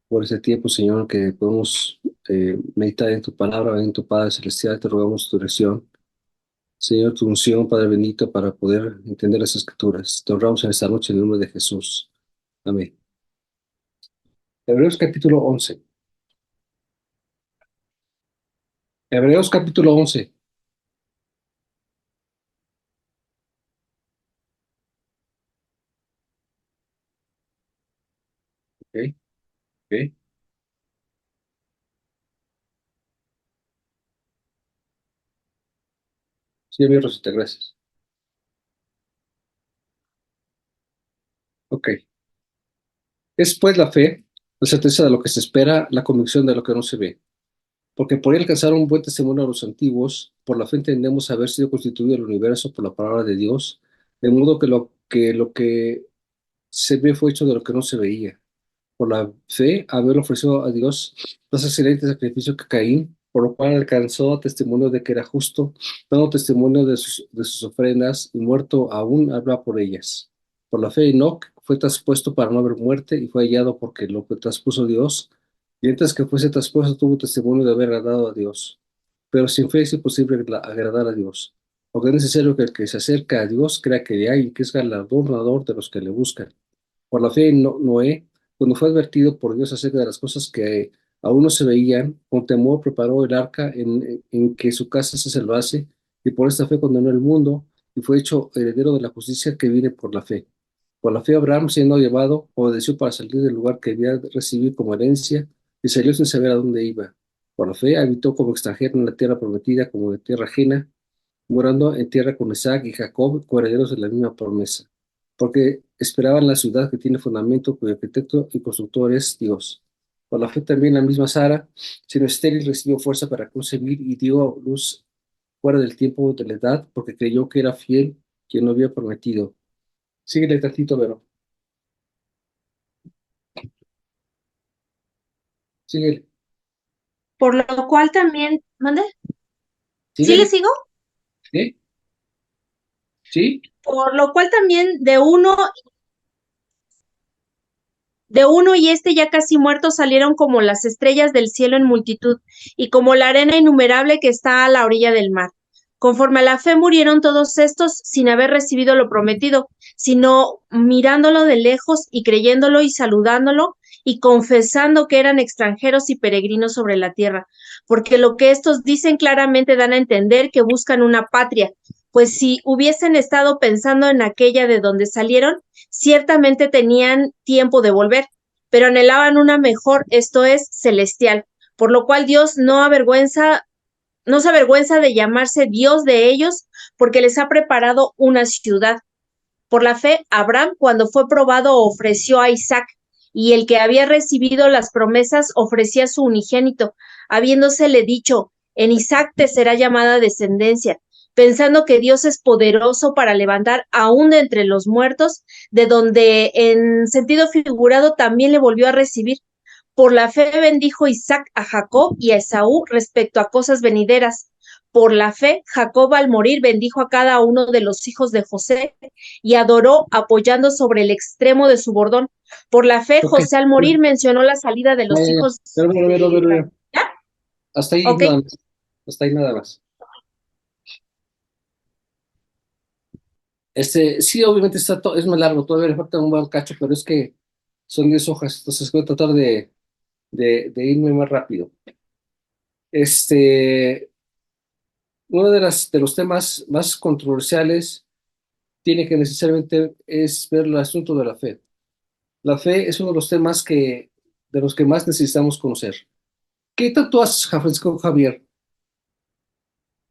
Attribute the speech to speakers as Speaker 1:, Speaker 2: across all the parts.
Speaker 1: por este tiempo, Señor, que podemos meditar en tu palabra, en tu Padre Celestial. Te rogamos tu dirección. Señor, tu unción, Padre bendito, para poder entender las Escrituras. Te honramos en esta noche en el nombre de Jesús. Amén. Hebreos capítulo 11. Hebreos capítulo 11. Ok, ok. Sí, amigo Rosita, gracias. Ok. Es pues la fe, la certeza de lo que se espera, la convicción de lo que no se ve. Porque por ahí alcanzaron un buen testimonio a los antiguos, por la fe entendemos haber sido constituido el universo por la palabra de Dios, de modo que lo que se ve fue hecho de lo que no se veía. Por la fe, Abel ofreció a Dios más excelente sacrificio que Caín, por lo cual alcanzó testimonio de que era justo, dando testimonio de sus ofrendas, y muerto aún habla por ellas. Por la fe, Enoc fue traspuesto para no haber muerte, y fue hallado porque lo que traspuso Dios, y antes que fuese traspuesto tuvo testimonio de haber agradado a Dios. Pero sin fe es imposible agradar a Dios, porque es necesario que el que se acerca a Dios crea que le hay y que es galardonador de los que le buscan. Por la fe, Noé, cuando fue advertido por Dios acerca de las cosas que aún no se veían, con temor preparó el arca en que su casa se salvase, y por esta fe condenó el mundo y fue hecho heredero de la justicia que viene por la fe. Por la fe, Abraham, siendo llevado, obedeció para salir del lugar que debía recibir como herencia y salió sin saber a dónde iba. Por la fe, habitó como extranjero en la tierra prometida, como de tierra ajena, morando en tierra con Isaac y Jacob, coherederos de la misma promesa, porque esperaban la ciudad que tiene fundamento, cuyo arquitecto y constructor es Dios. Por la fe también la misma Sara, siendo estéril, recibió fuerza para concebir y dio a luz fuera del tiempo de la edad, porque creyó que era fiel quien lo había prometido. Síguele tantito, Vero. Síguele.
Speaker 2: Por lo cual también, ¿mande? ¿Sí le
Speaker 1: Síguele.
Speaker 2: sigo?
Speaker 1: ¿Sí? ¿Sí?
Speaker 2: Por lo cual también de uno y este ya casi muerto salieron como las estrellas del cielo en multitud, y como la arena innumerable que está a la orilla del mar. Conforme a la fe murieron todos estos sin haber recibido lo prometido, sino mirándolo de lejos y creyéndolo y saludándolo y confesando que eran extranjeros y peregrinos sobre la tierra, porque lo que estos dicen claramente dan a entender que buscan una patria, pues si hubiesen estado pensando en aquella de donde salieron, ciertamente tenían tiempo de volver, pero anhelaban una mejor, esto es, celestial, por lo cual Dios no se avergüenza de llamarse Dios de ellos, porque les ha preparado una ciudad. Por la fe, Abraham, cuando fue probado, ofreció a Isaac, y el que había recibido las promesas ofrecía a su unigénito, habiéndosele dicho, en Isaac te será llamada descendencia, pensando que Dios es poderoso para levantar aún de entre los muertos, de donde en sentido figurado también le volvió a recibir. Por la fe bendijo Isaac a Jacob y a Esaú respecto a cosas venideras. Por la fe, Jacob al morir bendijo a cada uno de los hijos de José y adoró apoyando sobre el extremo de su bordón. Por la fe,
Speaker 1: Ok.
Speaker 2: José al morir mencionó la salida de
Speaker 1: Ya,
Speaker 2: los
Speaker 1: ya, ya.
Speaker 2: hijos
Speaker 1: Vero, Vero,
Speaker 2: de
Speaker 1: Vero, Vero,
Speaker 2: Israel.
Speaker 1: Vero.
Speaker 2: ¿Ya?
Speaker 1: Hasta ahí
Speaker 2: ¿Ok?
Speaker 1: nada más. Hasta ahí nada más. Sí, obviamente es más largo, todavía le falta un buen cacho, pero es que son 10 hojas, entonces voy a tratar de irme más rápido. Este, uno de los temas más controversiales tiene que necesariamente es ver el asunto de la fe. La fe es uno de los temas de los que más necesitamos conocer. ¿Qué tanto haces, Francisco Javier?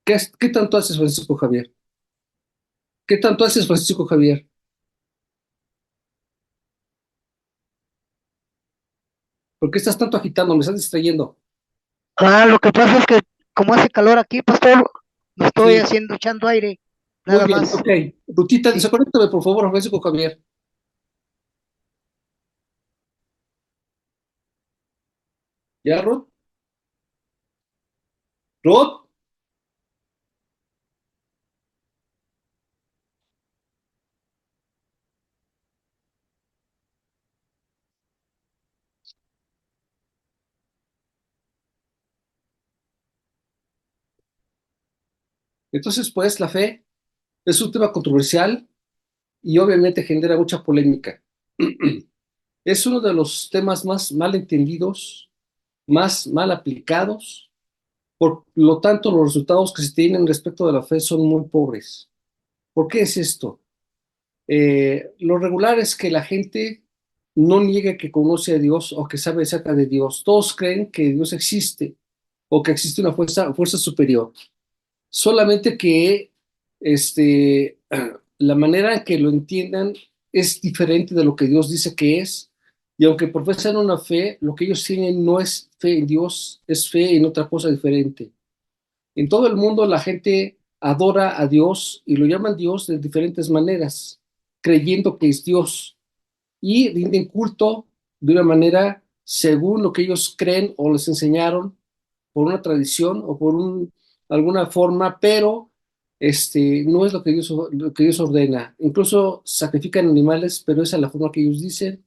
Speaker 1: ¿Qué tanto haces, Francisco Javier? ¿Qué tanto haces, Francisco Javier? ¿Por qué estás tanto agitando? Me estás distrayendo.
Speaker 3: Lo que pasa es que como hace calor aquí, pastor, me estoy
Speaker 1: Sí,
Speaker 3: haciendo, echando aire,
Speaker 1: muy
Speaker 3: nada
Speaker 1: bien,
Speaker 3: más.
Speaker 1: ok. Rutita,
Speaker 3: Sí.
Speaker 1: desaconéctame, por favor, Francisco Javier. ¿Ya, Ruth? ¿Ruth? Entonces, pues, la fe es un tema controversial y obviamente genera mucha polémica. Es uno de los temas más mal entendidos, más mal aplicados. Por lo tanto, los resultados que se tienen respecto de la fe son muy pobres. ¿Por qué es esto? Lo regular es que la gente no niegue que conoce a Dios o que sabe acerca de Dios. Todos creen que Dios existe o que existe una fuerza superior. Solamente que la manera en que lo entiendan es diferente de lo que Dios dice que es. Y aunque profesan una fe, lo que ellos tienen no es fe en Dios, es fe en otra cosa diferente. En todo el mundo la gente adora a Dios y lo llaman Dios de diferentes maneras, creyendo que es Dios y rinden culto de una manera según lo que ellos creen o les enseñaron por una tradición o por alguna forma, pero no es lo que Dios ordena. Incluso sacrifican animales, pero esa es la forma que ellos dicen,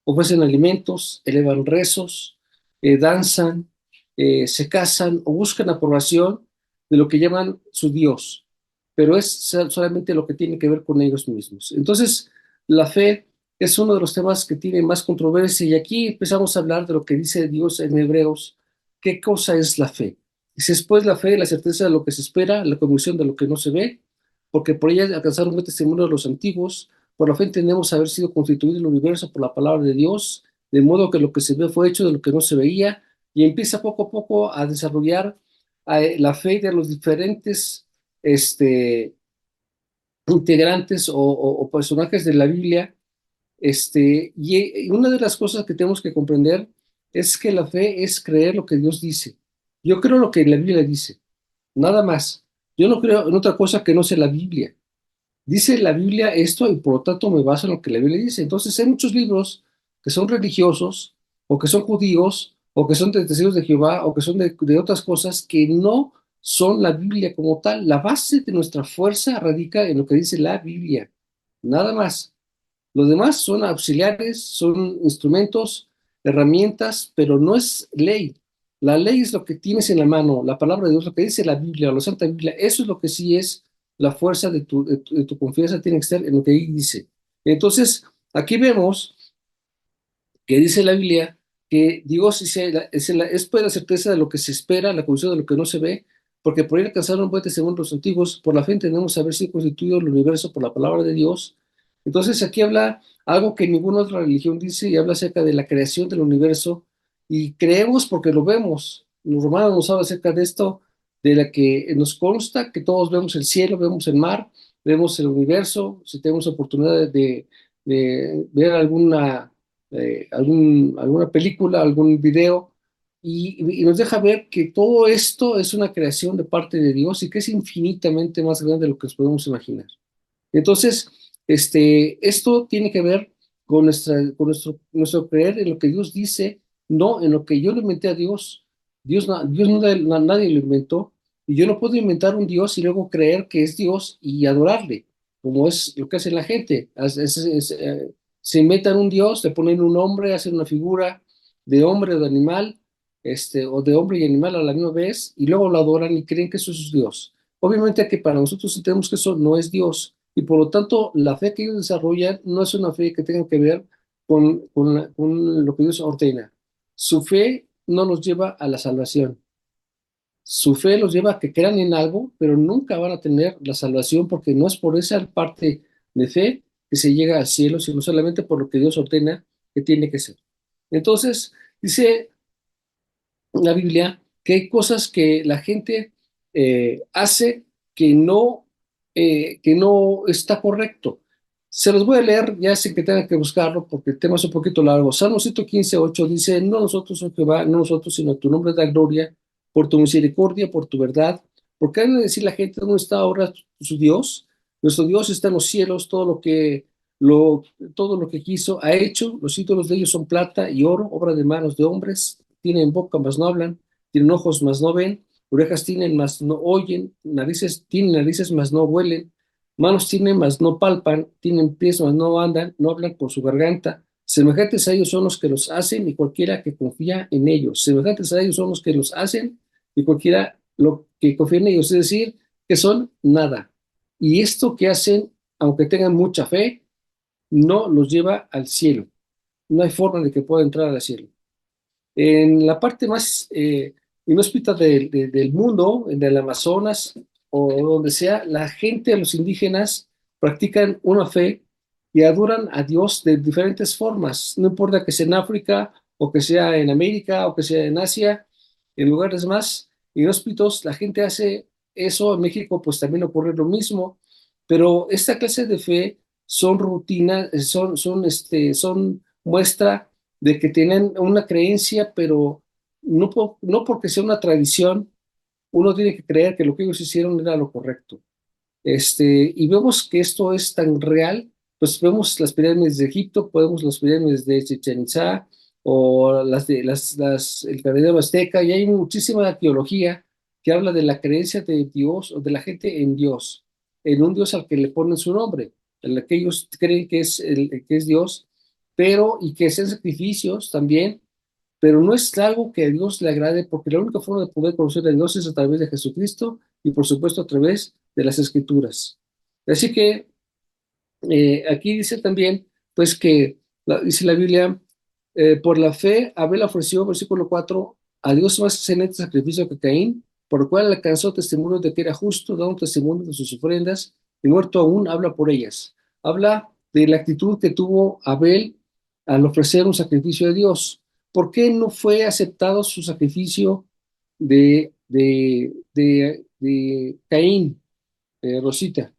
Speaker 1: ofrecen alimentos, elevan rezos, danzan, se casan o buscan aprobación de lo que llaman su Dios, pero es solamente lo que tiene que ver con ellos mismos. Entonces, la fe es uno de los temas que tiene más controversia y aquí empezamos a hablar de lo que dice Dios en Hebreos. ¿Qué cosa es la fe? Dice, después la fe, la certeza de lo que se espera, la convicción de lo que no se ve, porque por ella alcanzaron un buen testimonio de los antiguos. Por la fe entendemos haber sido constituido el universo por la palabra de Dios, de modo que lo que se ve fue hecho de lo que no se veía, y empieza poco a poco a desarrollar la fe de los diferentes integrantes o personajes de la Biblia. Y una de las cosas que tenemos que comprender es que la fe es creer lo que Dios dice. Yo creo lo que la Biblia dice, nada más. Yo no creo en otra cosa que no sea la Biblia. Dice la Biblia esto y por lo tanto me baso en lo que la Biblia dice. Entonces hay muchos libros que son religiosos o que son judíos o que son de testigos de Jehová o que son de otras cosas que no son la Biblia como tal. La base de nuestra fuerza radica en lo que dice la Biblia. Nada más. Los demás son auxiliares, son instrumentos, herramientas, pero no es ley. La ley es lo que tienes en la mano, la palabra de Dios, lo que dice la Biblia o la Santa Biblia. Eso es lo que sí es la fuerza de tu confianza, tiene que estar en lo que ahí dice. Entonces, aquí vemos que dice la Biblia que Dios es pues la certeza de lo que se espera, la convicción de lo que no se ve, porque por él alcanzaron buen testimonio los antiguos, por la fe entendemos haber sido constituido el universo por la palabra de Dios. Entonces aquí habla algo que ninguna otra religión dice y habla acerca de la creación del universo y creemos porque lo vemos. Los romanos nos hablan acerca de esto, de la que nos consta que todos vemos el cielo, vemos el mar, vemos el universo, si tenemos oportunidad de ver alguna película, algún video, y nos deja ver que todo esto es una creación de parte de Dios y que es infinitamente más grande de lo que nos podemos imaginar. Entonces, esto tiene que ver con nuestro creer en lo que Dios dice, no en lo que yo le inventé a Dios. Dios nadie lo inventó, y yo no puedo inventar un Dios y luego creer que es Dios y adorarle, como es lo que hace la gente. Se inventan un Dios, le ponen un nombre, hacen una figura de hombre o de animal, o de hombre y animal a la misma vez, y luego lo adoran y creen que eso es Dios. Obviamente que para nosotros entendemos que eso no es Dios, y por lo tanto la fe que ellos desarrollan no es una fe que tenga que ver con lo que Dios ordena. Su fe no los lleva a la salvación. Su fe los lleva a que crean en algo, pero nunca van a tener la salvación porque no es por esa parte de fe que se llega al cielo, sino solamente por lo que Dios ordena que tiene que ser. Entonces, dice la Biblia que hay cosas que la gente hace que no está correcto. Se los voy a leer ya sin que tengan que buscarlo porque el tema es un poquito largo. Salmo 115:8 dice, no nosotros, oh Jehová, no nosotros, sino tu nombre da gloria por tu misericordia, por tu verdad. Porque han de decir la gente, ¿dónde está ahora su Dios? Nuestro Dios está en los cielos, todo lo que quiso ha hecho. Los ídolos de ellos son plata y oro, obra de manos de hombres. Tienen boca, mas no hablan. Tienen ojos, mas no ven. Orejas tienen, mas no oyen. Tienen narices, mas no huelen. Manos tienen, mas no palpan. Tienen pies, mas no andan. No hablan por su garganta. Semejantes a ellos son los que los hacen y cualquiera que confía en ellos. Semejantes a ellos son los que los hacen y cualquiera lo que confía en ellos. Es decir, que son nada. Y esto que hacen, aunque tengan mucha fe, no los lleva al cielo. No hay forma de que pueda entrar al cielo. En la parte más inhóspita del mundo, en el Amazonas o donde sea, la gente, los indígenas, practican una fe y adoran a Dios de diferentes formas. No importa que sea en África o que sea en América o que sea en Asia, en lugares más inhóspitos, la gente hace eso. En México, pues también ocurre lo mismo. Pero esta clase de fe son rutinas, son muestra de que tienen una creencia, pero no porque sea una tradición, uno tiene que creer que lo que ellos hicieron era lo correcto. Y vemos que esto es tan real, pues vemos las pirámides de Egipto, podemos las pirámides de Chichén Itzá, o el calendario azteca, y hay muchísima arqueología que habla de la creencia de Dios o de la gente en Dios, en un Dios al que le ponen su nombre, en el que ellos creen que es Dios, pero y que hacen sacrificios también, pero no es algo que a Dios le agrade, porque la única forma de poder conocer a Dios es a través de Jesucristo y por supuesto a través de las Escrituras. Así que aquí dice también, pues que, dice la Biblia, por la fe Abel ofreció, versículo 4, a Dios más excelente sacrificio que Caín, por lo cual alcanzó testimonio de que era justo, da un testimonio de sus ofrendas, y muerto aún habla por ellas. Habla de la actitud que tuvo Abel al ofrecer un sacrificio a Dios. ¿Por qué no fue aceptado su sacrificio de Caín, Rosita?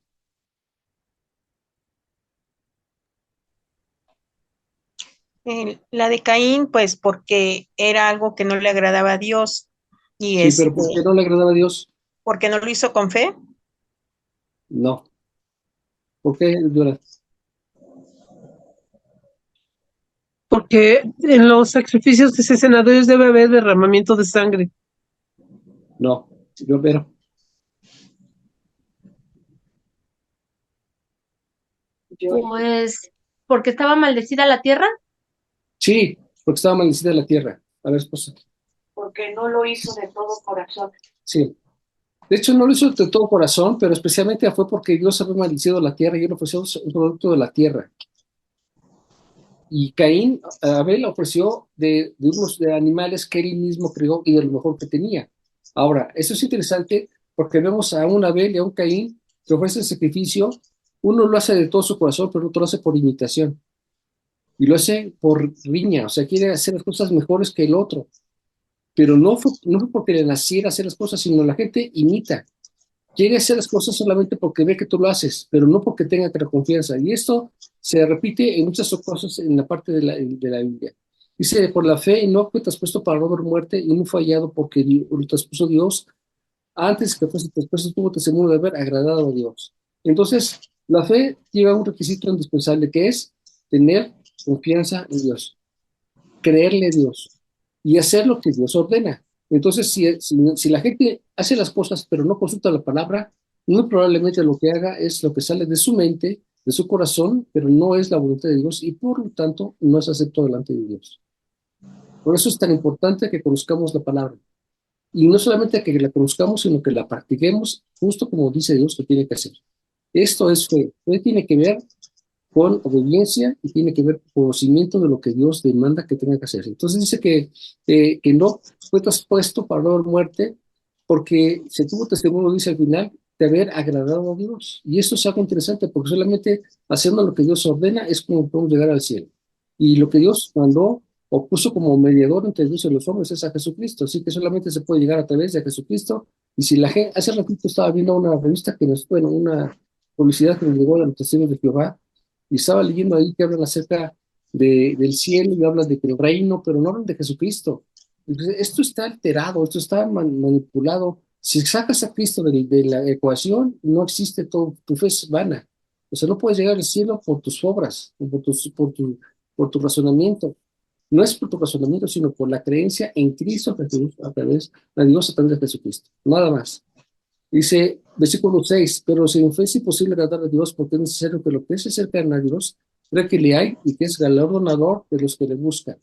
Speaker 4: La de Caín, pues porque era algo que no le agradaba a Dios y
Speaker 1: Sí, pero ¿por qué no le agradaba a Dios?
Speaker 4: porque no lo hizo con fe.
Speaker 1: No. ¿Por qué, Dora?
Speaker 5: Porque en los sacrificios de senadores debe haber derramamiento de sangre.
Speaker 1: No. Yo, pero.
Speaker 2: Pues, ¿porque estaba maldecida la tierra?
Speaker 1: Sí, porque estaba maldecida la tierra. A ver, esposa.
Speaker 6: Porque no lo hizo de todo corazón.
Speaker 1: Sí. De hecho, no lo hizo de todo corazón, pero especialmente fue porque Dios había maldecido la tierra y él ofreció un producto de la tierra. Y Caín, Abel ofreció de unos de animales que él mismo creó y de lo mejor que tenía. Ahora, eso es interesante porque vemos a un Abel y a un Caín que ofrecen sacrificio. Uno lo hace de todo su corazón, pero otro lo hace por imitación. Y lo hace por riña, o sea, quiere hacer las cosas mejores que el otro. Pero no fue porque le naciera hacer las cosas, sino la gente imita. Quiere hacer las cosas solamente porque ve que tú lo haces, pero no porque tenga que la confianza. Y esto se repite en muchas cosas en la parte de la Biblia. Dice, por la fe no fue traspuesto para no ver muerte y no fue hallado porque lo traspuso Dios. Antes que fuese traspuesto tuvo testimonio de haber agradado a Dios. Entonces, la fe lleva un requisito indispensable que es tener confianza en Dios, creerle a Dios y hacer lo que Dios ordena. Entonces, si la gente hace las cosas pero no consulta la palabra, muy probablemente lo que haga es lo que sale de su mente, de su corazón, pero no es la voluntad de Dios y por lo tanto no es acepto delante de Dios. Por eso es tan importante que conozcamos la palabra. Y no solamente que la conozcamos, sino que la practiquemos justo como dice Dios que tiene que hacer. Esto es fe. Fe tiene que ver con obediencia y tiene que ver con conocimiento de lo que Dios demanda que tenga que hacer. Entonces dice que no fue traspuesto para no haber muerte, porque se tuvo testimonio, dice al final, de haber agradado a Dios. Y esto es algo interesante, porque solamente haciendo lo que Dios ordena es como podemos llegar al cielo. Y lo que Dios mandó o puso como mediador entre Dios y los hombres es a Jesucristo. Así que solamente se puede llegar a través de Jesucristo. Y si la gente, hace ratito estaba viendo una revista bueno, una publicidad que nos llegó a los testigos de Jehová, y estaba leyendo ahí que hablan acerca del cielo y hablan de que el reino, pero no hablan de Jesucristo. Entonces, esto está alterado, esto está manipulado. Si sacas a Cristo de la ecuación, no existe todo, tu fe es vana. O sea, no puedes llegar al cielo por tus obras, por tu razonamiento. No es por tu razonamiento, sino por la creencia en Cristo Jesús a través de Dios, a través de Jesucristo. Nada más. Dice, versículo 6, pero si no es imposible agradar a Dios, porque es necesario que lo que se acercan a Dios, crea que le hay y que es galardonador de los que le buscan.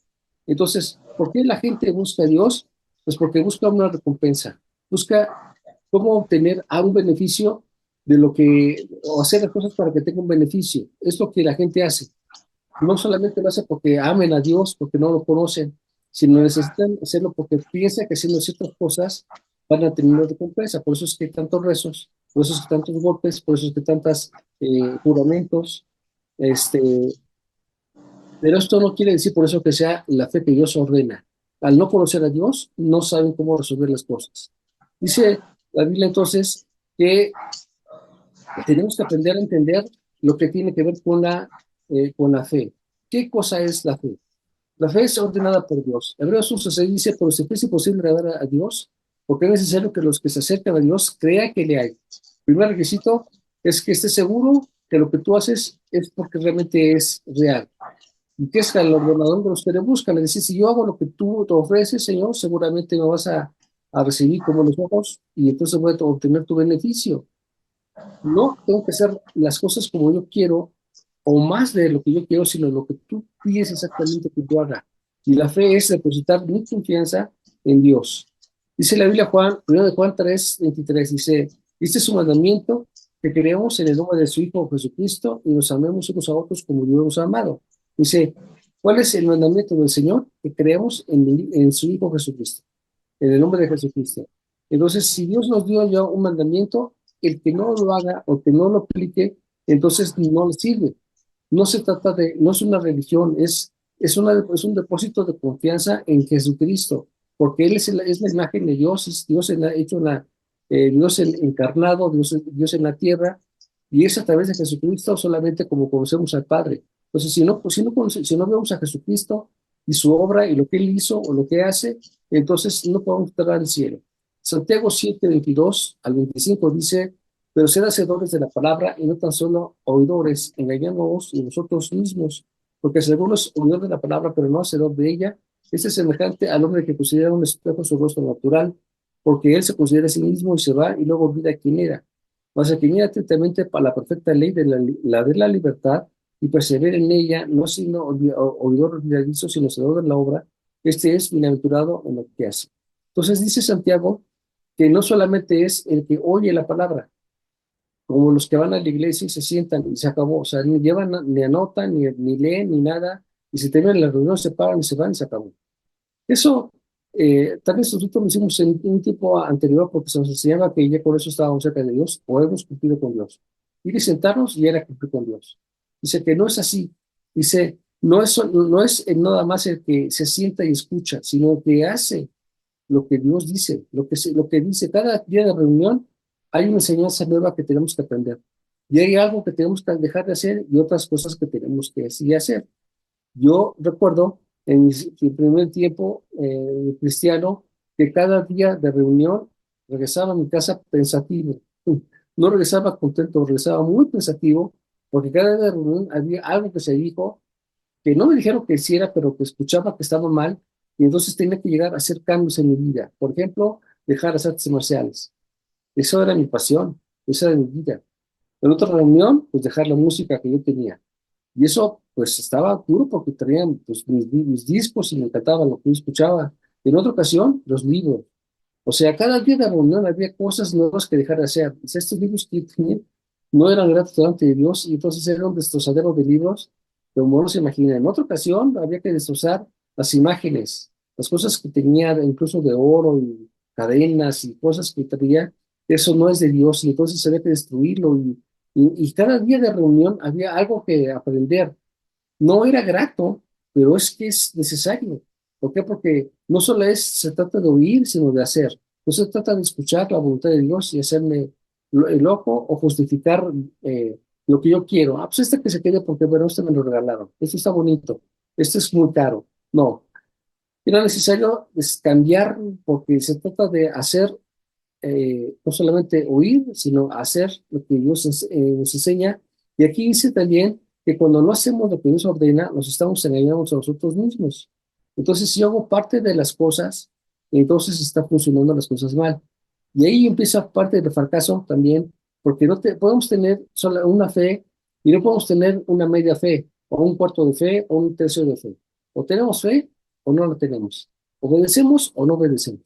Speaker 1: Entonces, ¿por qué la gente busca a Dios? Pues porque busca una recompensa, busca cómo obtener algún beneficio de lo que, o hacer las cosas para que tenga un beneficio. Es lo que la gente hace. No solamente lo hace porque amen a Dios, porque no lo conocen, sino necesitan hacerlo porque piensan que haciendo ciertas cosas van a tener una recompensa. Por eso es que hay tantos rezos, por eso es que tantos golpes, por eso es que tantos juramentos. Este, pero esto no quiere decir por eso que sea la fe que Dios ordena. Al no conocer a Dios, no saben cómo resolver las cosas. Dice la Biblia entonces que tenemos que aprender a entender lo que tiene que ver con la fe. ¿Qué cosa es la fe? La fe es ordenada por Dios. Hebreos 11:6 dice, pero si fuese posible agradar a Dios, porque es necesario que los que se acercan a Dios crean que le hay. El primer requisito es que estés seguro que lo que tú haces es porque realmente es real. ¿Y qué es el ordenador de los que le buscan? Es decir, si yo hago lo que tú te ofreces, Señor, seguramente me vas a recibir como los ojos y entonces voy a obtener tu beneficio. No tengo que hacer las cosas como yo quiero o más de lo que yo quiero, sino lo que tú pides exactamente que yo haga. Y la fe es depositar mi confianza en Dios. Dice la Biblia, Juan, 1 de Juan 3:23, dice, este es su mandamiento, que creemos en el nombre de su Hijo Jesucristo y nos amemos unos a otros como Dios nos ha amado. Dice, ¿cuál es el mandamiento del Señor? Que creemos en su Hijo Jesucristo, en el nombre de Jesucristo. Entonces, si Dios nos dio ya un mandamiento, el que no lo haga o que no lo aplique, entonces no le sirve. No se trata de, no es una religión, es un depósito de confianza en Jesucristo, porque Él es la imagen de Dios, es Dios hecho Dios encarnado, Dios en la tierra, y es a través de Jesucristo solamente como conocemos al Padre. Entonces, si no vemos a Jesucristo y su obra y lo que Él hizo o lo que hace, entonces no podemos entrar al cielo. Santiago 7:22 al 25 dice, pero sed hacedores de la palabra y no tan solo oidores, engañándoos y vosotros mismos, porque si alguno es oidor de la palabra, pero no hacedor de ella, este es semejante al hombre que considera un espejo su rostro natural, porque él se considera a sí mismo y se va y luego olvida quién era. Mas el que mira atentamente para la perfecta ley de la libertad y persevera en ella, no sino oidor olvidadizo, sino hacedor de la obra, este es bienaventurado en lo que hace. Entonces dice Santiago que no solamente es el que oye la palabra, como los que van a la iglesia y se sientan y se acabó, o sea, ni llevan, ni anotan, ni leen, ni nada, y se terminan la reunión, se paran y se van y se acabó. Eso, tal vez nosotros lo hicimos en un tiempo anterior porque se nos enseñaba que ya con eso estábamos cerca de Dios o hemos cumplido con Dios. Ir y sentarnos y era cumplir con Dios. Dice que no es así. Dice, no es nada más el que se sienta y escucha, sino el que hace lo que Dios dice, lo que dice cada día de reunión, hay una enseñanza nueva que tenemos que aprender. Y hay algo que tenemos que dejar de hacer y otras cosas que tenemos que sí hacer. Yo recuerdo en mi primer tiempo cristiano que cada día de reunión regresaba a mi casa pensativo. No regresaba contento, regresaba muy pensativo, porque cada día de reunión había algo que se dijo que no me dijeron que hiciera, pero que escuchaba que estaba mal, y entonces tenía que llegar a hacer cambios en mi vida. Por ejemplo, dejar las artes marciales. Eso era mi pasión, esa era mi vida. En otra reunión, pues dejar la música que yo tenía. Y eso, pues estaba duro porque traían pues, mis discos y me encantaba lo que yo escuchaba. En otra ocasión, los libros. O sea, cada día de reunión había cosas nuevas que dejar de hacer. O sea, estos libros que yo tenía no eran gratos delante de Dios y entonces era un destrozadero de libros, como no se imagina. En otra ocasión había que destrozar las imágenes, las cosas que tenía, incluso de oro y cadenas y cosas que traía. Eso no es de Dios y entonces había que destruirlo y cada día de reunión había algo que aprender. No era grato, pero es que es necesario. ¿Por qué? Porque no solo se trata de oír, sino de hacer. No se trata de escuchar la voluntad de Dios y hacerme el loco o justificar lo que yo quiero. Ah, pues este que se quede porque, bueno, este me lo regalaron. Esto está bonito. Esto es muy caro. No. Era necesario cambiar porque se trata de hacer, no solamente oír, sino hacer lo que Dios nos enseña. Y aquí dice también que cuando no hacemos lo que Dios ordena, nos estamos engañando a nosotros mismos. Entonces, si yo hago parte de las cosas, entonces está funcionando las cosas mal. Y ahí empieza parte del fracaso también, porque podemos tener solo una fe y no podemos tener una media fe, o un cuarto de fe, o un tercio de fe. O tenemos fe o no la tenemos. Obedecemos o no obedecemos.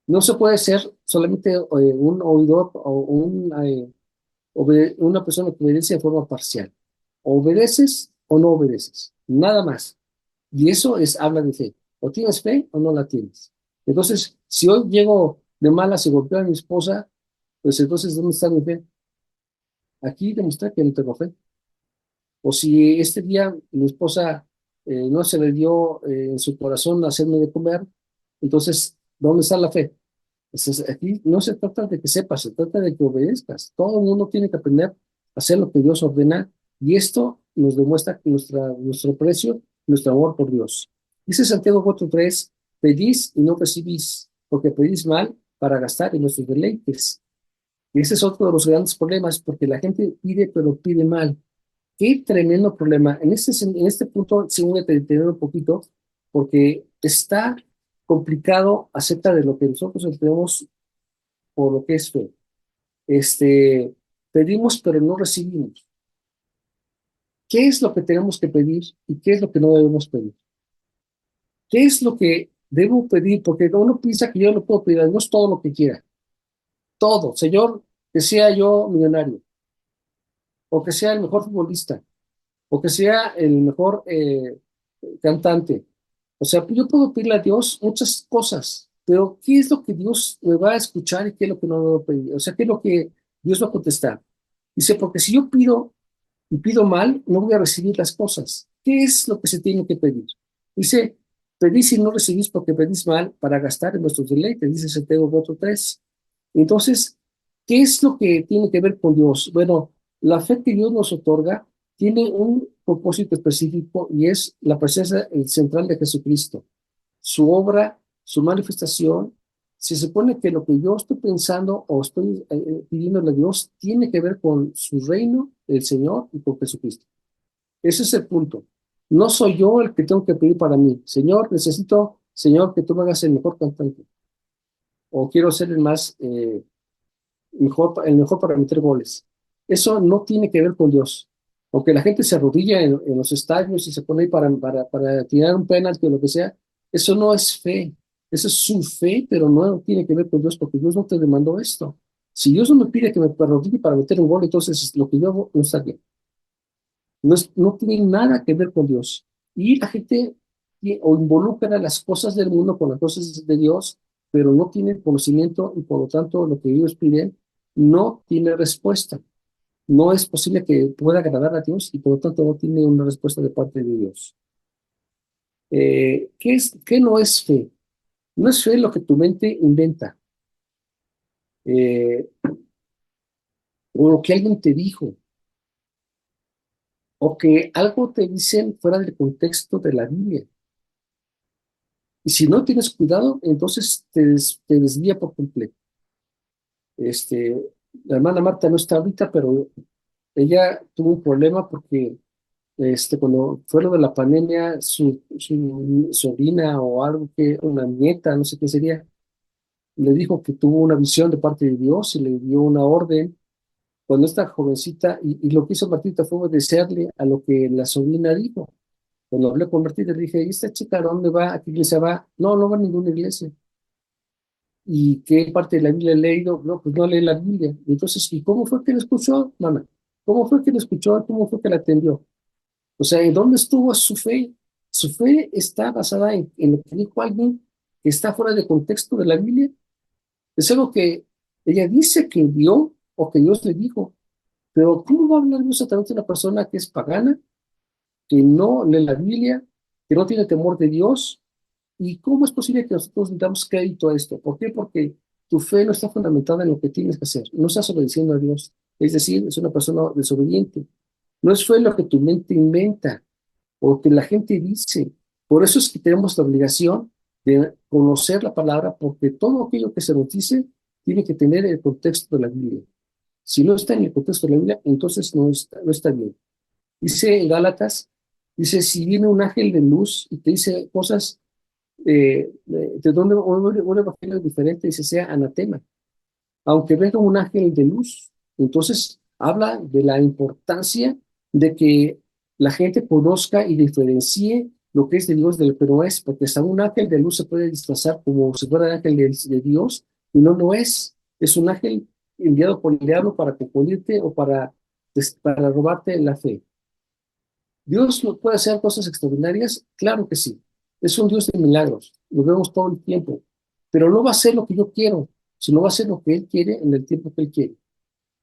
Speaker 1: No se puede ser solamente un oidor o una persona que obedece de forma parcial. O obedeces o no obedeces, nada más. Y eso habla de fe. O tienes fe o no la tienes. Entonces, si hoy llego de malas y golpeo a mi esposa, pues entonces, ¿dónde está mi fe? Aquí demuestra que no tengo fe. O si este día mi esposa no se le dio en su corazón hacerme de comer, entonces, ¿dónde está la fe? Entonces, aquí no se trata de que sepas, se trata de que obedezcas. Todo el mundo tiene que aprender a hacer lo que Dios ordena y esto nos demuestra nuestro precio, nuestro amor por Dios. Dice Santiago 4:3, pedís y no recibís, porque pedís mal para gastar en nuestros deleites. Y ese es otro de los grandes problemas, porque la gente pide, pero pide mal. Qué tremendo problema. En este punto, sí voy a detener un poquito, porque está complicado acerca de lo que nosotros entendemos por lo que es fe. Pedimos, pero no recibimos. ¿Qué es lo que tenemos que pedir y qué es lo que no debemos pedir? ¿Qué es lo que debo pedir? Porque uno piensa que yo no puedo pedir a Dios todo lo que quiera. Todo. Señor, que sea yo millonario, o que sea el mejor futbolista, o que sea el mejor cantante. O sea, yo puedo pedirle a Dios muchas cosas, pero ¿qué es lo que Dios me va a escuchar y qué es lo que no me va a pedir? O sea, ¿qué es lo que Dios va a contestar? Dice, porque si yo pido y pido mal, no voy a recibir las cosas. ¿Qué es lo que se tiene que pedir? Dice, pedís y no recibís porque pedís mal para gastar en vuestros deleites, dice Santiago 4:3. Entonces, ¿qué es lo que tiene que ver con Dios? Bueno, la fe que Dios nos otorga tiene un propósito específico y es la presencia central de Jesucristo, su obra, su manifestación. Se supone que lo que yo estoy pensando o estoy pidiéndole a Dios tiene que ver con su reino, el Señor y con Jesucristo. Ese es el punto. No soy yo el que tengo que pedir para mí. Señor, necesito, Señor, que tú me hagas el mejor cantante. O quiero ser el mejor para meter goles. Eso no tiene que ver con Dios. Aunque la gente se arrodilla en los estadios y se pone ahí para tirar un penalti o lo que sea, eso no es fe. Eso es su fe, pero no tiene que ver con Dios, porque Dios no te demandó esto. Si Dios no me pide que me arrodille para meter un gol, entonces lo que yo hago no está bien. No tiene nada que ver con Dios. Y la gente o involucra las cosas del mundo con las cosas de Dios, pero no tiene conocimiento y por lo tanto lo que ellos piden no tiene respuesta. No es posible que pueda agradar a Dios y por lo tanto no tiene una respuesta de parte de Dios. ¿Qué no es fe? No es fe lo que tu mente inventa, eh, o lo que alguien te dijo, o que algo te dicen fuera del contexto de la Biblia. Y si no tienes cuidado, entonces te desvía por completo. La hermana Marta no está ahorita, pero ella tuvo un problema porque cuando fue lo de la pandemia, su sobrina o algo una nieta, no sé qué sería, le dijo que tuvo una visión de parte de Dios y le dio una orden. Cuando esta jovencita, y lo que hizo Martita fue obedecerle a lo que la sobrina dijo. Cuando hablé con Martita, le dije, ¿y esta chica a dónde va? ¿A qué iglesia va? No, no va a ninguna iglesia. ¿Y qué parte de la Biblia he leído? No, pues no lee la Biblia. Entonces, ¿y cómo fue que la escuchó, mamá? ¿Cómo fue que la escuchó? ¿Cómo fue que la atendió? O sea, ¿en dónde estuvo su fe? Su fe está basada en lo que dijo alguien que está fuera de contexto de la Biblia. Es algo que ella dice que vio o que Dios le dijo. Pero ¿cómo va a hablar Dios a través de una persona que es pagana, que no lee la Biblia, que no tiene temor de Dios? ¿Y cómo es posible que nosotros damos crédito a esto? ¿Por qué? Porque tu fe no está fundamentada en lo que tienes que hacer. No estás obedeciendo a Dios. Es decir, es una persona desobediente. No es fe lo que tu mente inventa o que la gente dice. Por eso es que tenemos la obligación de conocer la palabra, porque todo aquello que se nos dice tiene que tener el contexto de la Biblia. Si no está en el contexto de la Biblia, entonces no está bien. Dice en Gálatas, dice, si viene un ángel de luz y te dice cosas de donde un evangelio diferente, dice, sea anatema. Aunque venga un ángel de luz, entonces habla de la importancia de que la gente conozca y diferencie lo que es de Dios de lo que no es, porque hasta un ángel de luz se puede disfrazar como si fuera el ángel de Dios, y no lo es. Es un ángel enviado por el diablo para confundirte o para robarte la fe. ¿Dios no puede hacer cosas extraordinarias? Claro que sí. Es un Dios de milagros, lo vemos todo el tiempo, pero no va a hacer lo que yo quiero, sino va a hacer lo que Él quiere en el tiempo que Él quiere.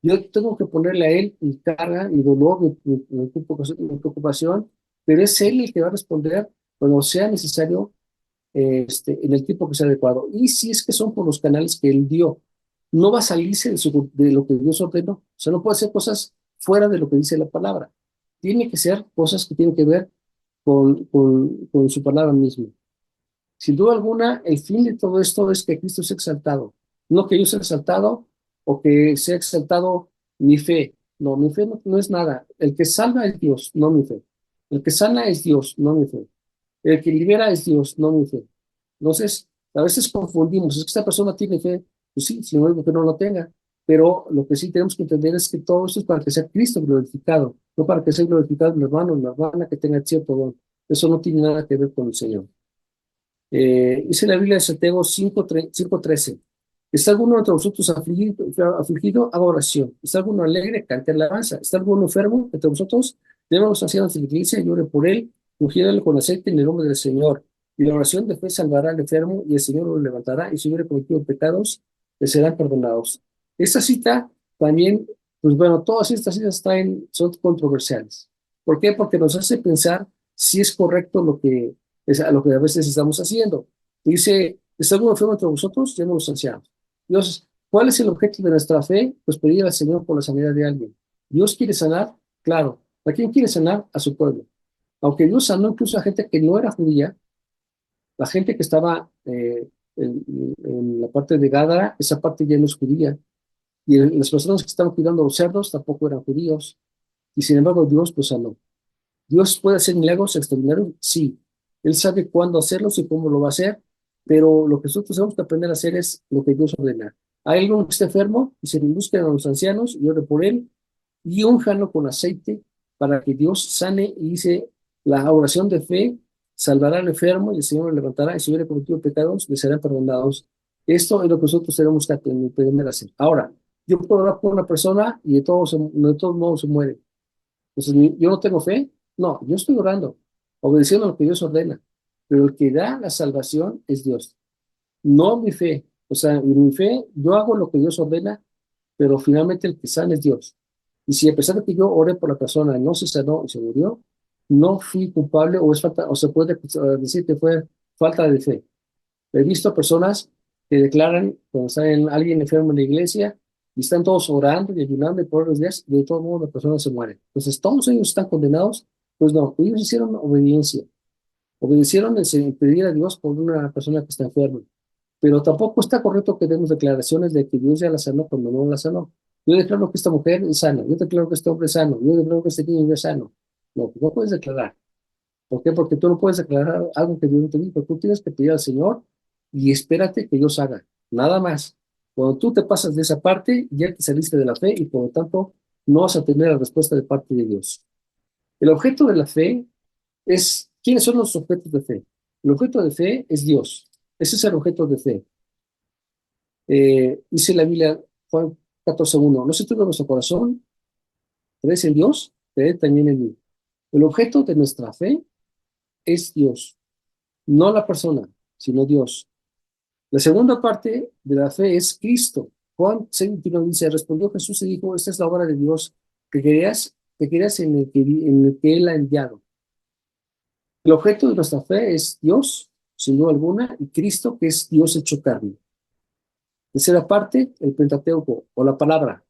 Speaker 1: Yo tengo que ponerle a Él mi carga, mi dolor, mi preocupación, pero es Él el que va a responder cuando sea necesario, en el tiempo que sea adecuado. Y si es que son por los canales que Él dio, no va a salirse de lo que Dios ordenó. O sea, no puede hacer cosas fuera de lo que dice la palabra. Tiene que ser cosas que tienen que ver con su palabra misma. Sin duda alguna, el fin de todo esto es que Cristo sea exaltado. No que yo sea exaltado o que sea exaltado mi fe. No, mi fe no es nada. El que salva es Dios, no mi fe. El que sana es Dios, no mi fe. El que libera es Dios, no mi fe. Entonces, a veces confundimos. Es que esta persona tiene fe. Pues sí, si no es que no lo tenga. Pero lo que sí tenemos que entender es que todo esto es para que sea Cristo glorificado, no para que sea glorificado mi hermano o mi hermana que tenga cierto don. Eso no tiene nada que ver con el Señor. Dice la Biblia de Santiago 5:13. ¿Está alguno entre vosotros afligido? Haga oración. ¿Está alguno alegre? Cante alabanza. ¿Está alguno enfermo entre vosotros? Llama a los ancianos de la iglesia y ore por él, ungiéndole con aceite en el nombre del Señor. Y la oración de fe salvará al enfermo y el Señor lo levantará, y si hubiere cometido pecados, le serán perdonados. Esta cita también, pues bueno, todas estas citas son controversiales. ¿Por qué? Porque nos hace pensar si es correcto es a lo que a veces estamos haciendo. Dice, ¿está alguno enfermo entre vosotros? Llama a los ancianos. Dios, ¿cuál es el objeto de nuestra fe? Pues pedir al Señor por la sanidad de alguien. ¿Dios quiere sanar? Claro. ¿A quién quiere sanar? A su pueblo. Aunque Dios sanó incluso a gente que no era judía, la gente que estaba en la parte de Gádara, esa parte ya no es judía. Y las personas que estaban cuidando a los cerdos tampoco eran judíos. Y sin embargo, Dios los sanó. ¿Dios puede hacer milagros extraordinarios? Sí. Él sabe cuándo hacerlos y cómo lo va a hacer, pero lo que nosotros tenemos que aprender a hacer es lo que Dios ordena. Hay alguien que esté enfermo y se le busquen a los ancianos y ore por él y únjanlo con aceite para que Dios sane, y dice, la oración de fe salvará al enfermo y el Señor lo levantará, y si hubiera cometido pecados, le serán perdonados. Esto es lo que nosotros tenemos que aprender a hacer. Ahora, yo puedo orar por una persona y de todos modos se muere. Entonces, yo no tengo fe. No, yo estoy orando, obedeciendo a lo que Dios ordena. Pero el que da la salvación es Dios, no mi fe. O sea, en mi fe, yo hago lo que Dios ordena, pero finalmente el que sana es Dios. Y si a pesar de que yo oré por la persona, no se sanó y se murió, no fui culpable, o es falta, o se puede decir que fue falta de fe. He visto personas que declaran cuando está alguien enfermo en la iglesia y están todos orando y ayunando y por los días, y de todo modo la persona se muere. Entonces, ¿todos ellos están condenados? Pues no, ellos hicieron obediencia. Obedecieron en pedir a Dios por una persona que está enferma. Pero tampoco está correcto que demos declaraciones de que Dios ya la sanó cuando no la sanó. Yo declaro que esta mujer es sana, yo declaro que este hombre es sano, yo declaro que este niño es sano. No, no puedes declarar. ¿Por qué? Porque tú no puedes declarar algo que Dios no te dijo. Tú tienes que pedir al Señor y espérate que Dios haga. Nada más. Cuando tú te pasas de esa parte, ya te saliste de la fe y por lo tanto no vas a tener la respuesta de parte de Dios. El objeto de la fe es, ¿quiénes son los objetos de fe? El objeto de fe es Dios. Ese es el objeto de fe. Dice la Biblia, Juan 14:1, no se turbe nuestro corazón, ¿crees en Dios? Creed también en mí. El objeto de nuestra fe es Dios, no la persona, sino Dios. La segunda parte de la fe es Cristo. Juan 6:21 dice, respondió Jesús y dijo, esta es la obra de Dios, que creas en el que Él ha enviado. El objeto de nuestra fe es Dios, sin duda alguna, y Cristo, que es Dios hecho carne. Tercera parte, el Pentateuco, o la palabra.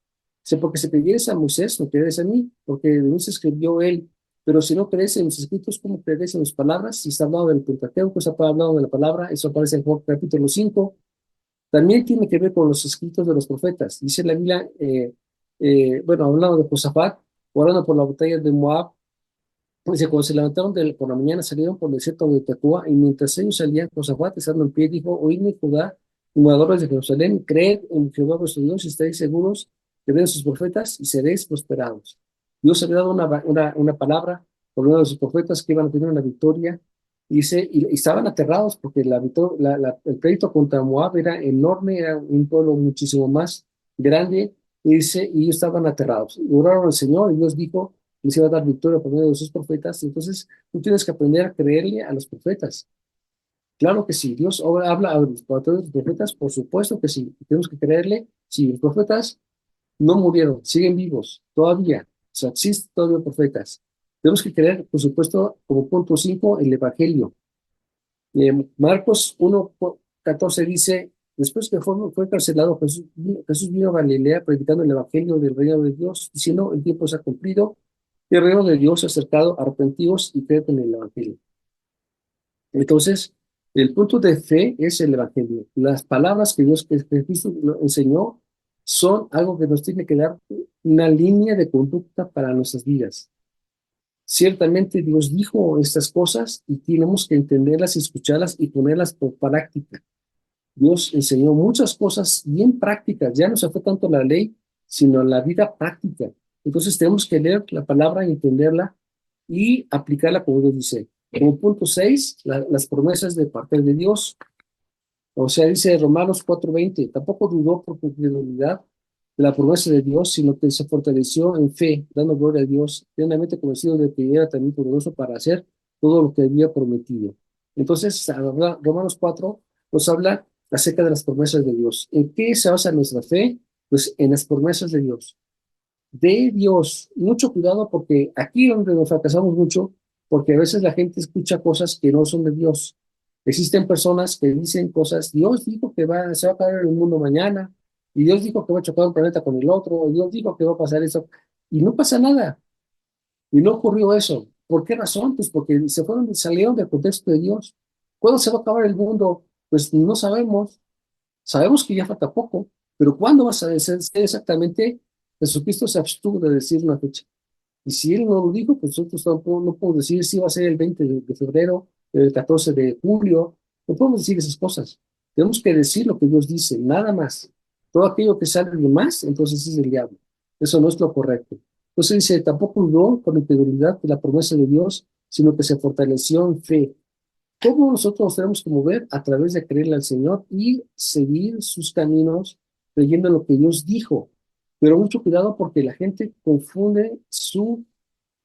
Speaker 1: Dice, porque si creyeres a Moisés, no creerás a mí, porque de mí se escribió él. Pero si no crees en los escritos, ¿cómo creerás en las palabras? Si está hablando del Pentateuco, está hablando de la palabra, eso aparece en Job capítulo 5. También tiene que ver con los escritos de los profetas. Dice la Biblia, bueno, hablando de Josafat, orando por la batalla de Moab, dice, cuando se levantaron por la mañana, salieron por el desierto de Tecoa, y mientras ellos salían, Josafat, estando en pie, dijo, oídme, Judá, y moradores de Jerusalén, creed en Jehová vuestro Dios, y estaréis seguros, creed en sus profetas, y seréis prosperados. Dios había dado una palabra por medio de sus profetas que iban a tener una victoria Y estaban aterrados porque el pleito contra Moab era enorme, era un pueblo muchísimo más grande, y dice, y ellos estaban aterrados. Y oraron al Señor, y Dios dijo que les iba a dar victoria por medio de sus profetas. Entonces, tú tienes que aprender a creerle a los profetas. Claro que sí, Dios habla a los profetas, por supuesto que sí. Tenemos que creerle. Sí, los profetas no murieron, siguen vivos todavía. O sea, existen todavía profetas. Tenemos que creer, por supuesto, como punto 5, el Evangelio. Marcos 1:14 dice, después que fue encarcelado, Jesús vino a Galilea predicando el Evangelio del reino de Dios, diciendo, el tiempo se ha cumplido, y el reino de Dios se ha acercado, arrepentidos y creed en el Evangelio. Entonces, el punto de fe es el Evangelio. Las palabras que Cristo nos enseñó son algo que nos tiene que dar una línea de conducta para nuestras vidas. Ciertamente Dios dijo estas cosas y tenemos que entenderlas, escucharlas y ponerlas por práctica. Dios enseñó muchas cosas bien prácticas, ya no se fue tanto la ley, sino la vida práctica. Entonces tenemos que leer la palabra, entenderla y aplicarla como Dios dice. Como punto 6, las promesas de parte de Dios. O sea, dice Romanos 4:20, tampoco dudó por incredulidad de la promesa de Dios, sino que se fortaleció en fe, dando gloria a Dios, plenamente convencido de que era también poderoso para hacer todo lo que había prometido. Entonces, Romanos 4 nos habla acerca de las promesas de Dios. ¿En qué se basa nuestra fe? Pues en las promesas de Dios. De Dios. Mucho cuidado porque aquí es donde nos fracasamos mucho, porque a veces la gente escucha cosas que no son de Dios. Existen personas que dicen cosas, Dios dijo que se va a caer el mundo mañana, y Dios dijo que va a chocar un planeta con el otro, y Dios dijo que va a pasar eso, y no pasa nada, y no ocurrió eso. ¿Por qué razón? Pues porque salieron del contexto de Dios. ¿Cuándo se va a acabar el mundo? Pues no sabemos. Sabemos que ya falta poco, pero ¿cuándo va a ser exactamente? Jesucristo se abstuvo de decir una fecha. Y si él no lo dijo, pues nosotros no podemos decir si va a ser el 20 de febrero, el 14 de julio. No podemos decir esas cosas. Tenemos que decir lo que Dios dice, nada más. Todo aquello que sale de más, entonces es el diablo. Eso no es lo correcto. Entonces dice, tampoco dudó con integridad de la promesa de Dios, sino que se fortaleció en fe. ¿Cómo nosotros nos tenemos que mover? A través de creerle al Señor y seguir sus caminos, creyendo en lo que Dios dijo. Pero mucho cuidado porque la gente confunde su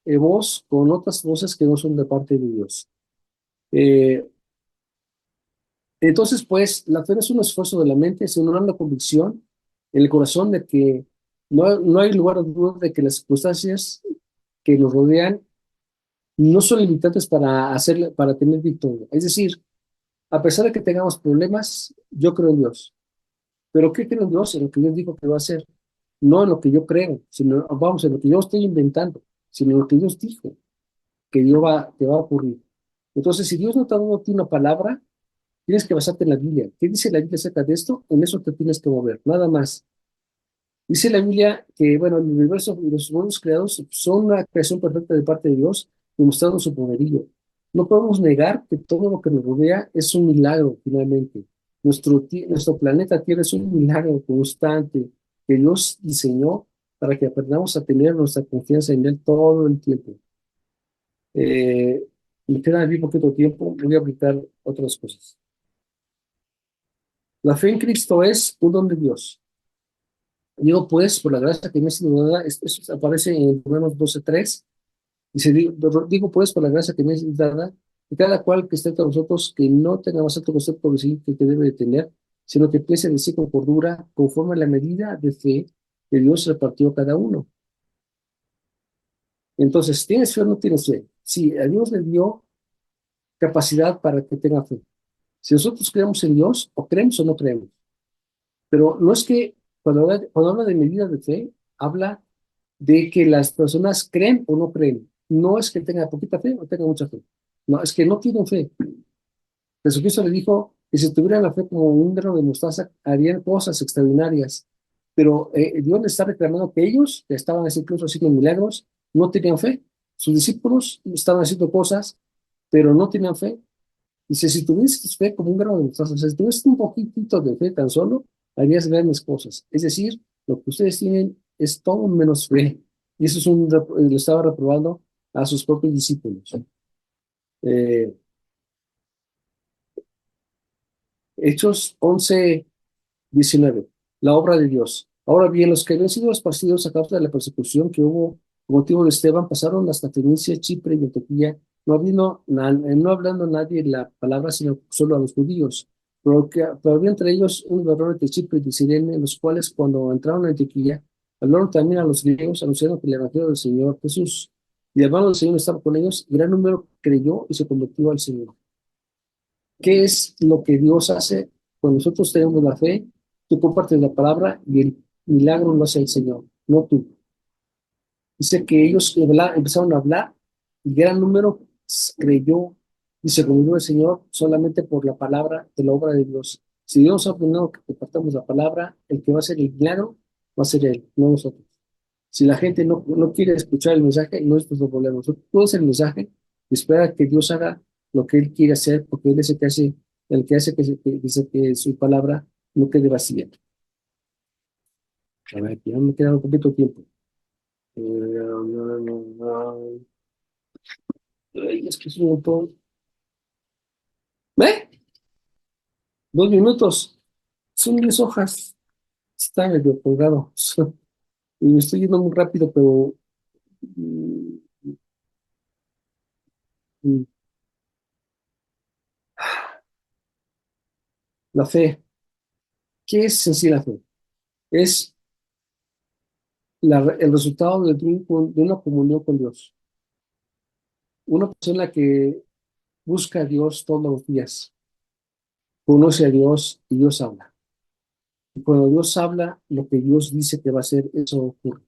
Speaker 1: voz con otras voces que no son de parte de Dios. Entonces, pues, la fe no es un esfuerzo de la mente, sino una convicción en el corazón de que no hay lugar a duda de que las circunstancias que nos rodean no son limitantes para tener victoria. Es decir, a pesar de que tengamos problemas, yo creo en Dios. ¿Pero qué creo en Dios? En lo que Dios dijo que va a hacer. No en lo que yo creo, sino, vamos, en lo que yo estoy inventando, sino en lo que Dios dijo que va a ocurrir. Entonces, si Dios no te ha dado a ti una palabra, tienes que basarte en la Biblia. ¿Qué dice la Biblia acerca de esto? En eso te tienes que mover, nada más. Dice la Biblia que, bueno, el universo y los mundos creados son una creación perfecta de parte de Dios, demostrando su poderío. No podemos negar que todo lo que nos rodea es un milagro, finalmente. Nuestro planeta Tierra es un milagro constante que Dios diseñó para que aprendamos a tener nuestra confianza en Él todo el tiempo. Me queda bien poquito tiempo, voy a aplicar otras cosas. La fe en Cristo es un don de Dios. Digo, pues, por la gracia que me ha sido dada, esto aparece en Romanos 12:3. Dice, digo, pues, por la gracia que me es dada, que cada cual que esté entre nosotros, que no tenga más alto concepto de sí que debe de tener, sino que piense de sí con cordura, conforme a la medida de fe que Dios repartió a cada uno. Entonces, ¿tienes fe o no tienes fe? Sí, a Dios le dio capacidad para que tenga fe. Si nosotros creemos en Dios, o creemos o no creemos. Pero no es que cuando habla de medida de fe, habla de que las personas creen o no creen. No es que tenga poquita fe o tenga mucha fe. No, es que no tienen fe. Jesucristo le dijo que si tuvieran la fe como un grano de mostaza, harían cosas extraordinarias. Pero Dios le está reclamando que ellos, que estaban incluso haciendo milagros, no tenían fe. Sus discípulos estaban haciendo cosas, pero no tenían fe. Dice, si tuvieses fe como un grano de mostaza, si tuvieses un poquitito de fe tan solo, harías grandes cosas. Es decir, lo que ustedes tienen es todo menos fe. Y eso lo estaba reprobando a sus propios discípulos. Hechos 11:19, la obra de Dios. Ahora bien, los que habían sido esparcidos a causa de la persecución que hubo con motivo de Esteban pasaron hasta Fenicia, Chipre y Antioquía, no hablando nadie la palabra, sino solo a los judíos. Pero había entre ellos un varón de Chipre y de Cirene, los cuales cuando entraron a Antioquía, hablaron también a los griegos, anunciando que el evangelio del Señor Jesús. Y el hermano del Señor estaba con ellos, y gran número creyó y se convirtió al Señor. ¿Qué es lo que Dios hace cuando nosotros tenemos la fe? Tú compartes la palabra y el milagro lo hace el Señor, no tú. Dice que ellos empezaron a hablar y gran número creyó y se convirtió al Señor solamente por la palabra de la obra de Dios. Si Dios ha ordenado que compartamos la palabra, el que va a hacer el milagro va a ser Él, no nosotros. Si la gente no quiere escuchar el mensaje, no es nuestro problema. Nosotros podemos el mensaje y esperar que Dios haga lo que Él quiere hacer, porque Él es el que hace que su palabra no quede vacía. A ver, ya me queda un poquito de tiempo. Ay, es que es un montón. ¿Ve? 2 minutos. Son 10 hojas. Está medio colgado. Y me estoy yendo muy rápido, pero mm, mm, la fe. ¿Qué es en sí la fe? Es el resultado de una comunión con Dios. Una persona que busca a Dios todos los días, conoce a Dios y Dios habla. Y cuando Dios habla, lo que Dios dice que va a hacer, eso ocurre.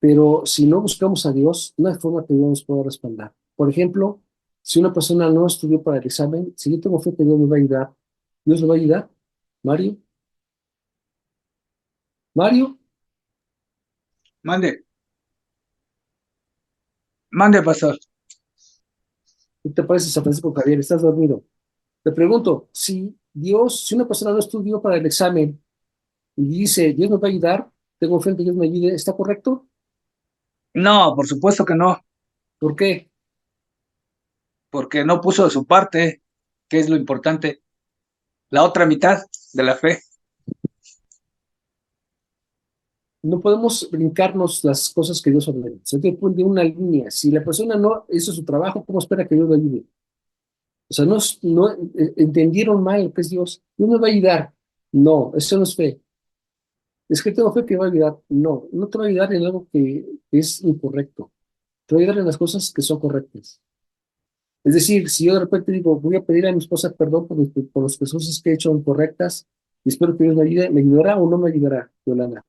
Speaker 1: Pero si no buscamos a Dios, no hay forma que Dios nos pueda respaldar. Por ejemplo, si una persona no estudió para el examen, si yo tengo fe que Dios me va a ayudar, ¿Dios me va a ayudar? ¿Mario? ¿Mario?
Speaker 7: Mande, mande, pastor.
Speaker 1: ¿Qué te parece, San Francisco Javier? ¿Estás dormido? Te pregunto, si una persona no estudió para el examen y dice, Dios me va a ayudar, tengo fe en que Dios me ayude, ¿está correcto?
Speaker 7: No, por supuesto que no,
Speaker 1: ¿Por qué?
Speaker 7: porque no puso de su parte, que es lo importante, la otra mitad de la fe.
Speaker 1: No podemos brincarnos las cosas que Dios ordena. Se te pone una línea. Si la persona no hizo su trabajo, ¿cómo espera que Dios le ayude? O sea, entendieron mal lo que es Dios. Dios me va a ayudar. No, eso no es fe. Es que tengo fe que va a ayudar. No, no te va a ayudar en algo que es incorrecto. Te va a ayudar en las cosas que son correctas. Es decir, si yo de repente digo, voy a pedir a mi esposa perdón por las cosas que he hecho incorrectas y espero que Dios me ayude, ¿me ayudará o no me ayudará, Yolanda?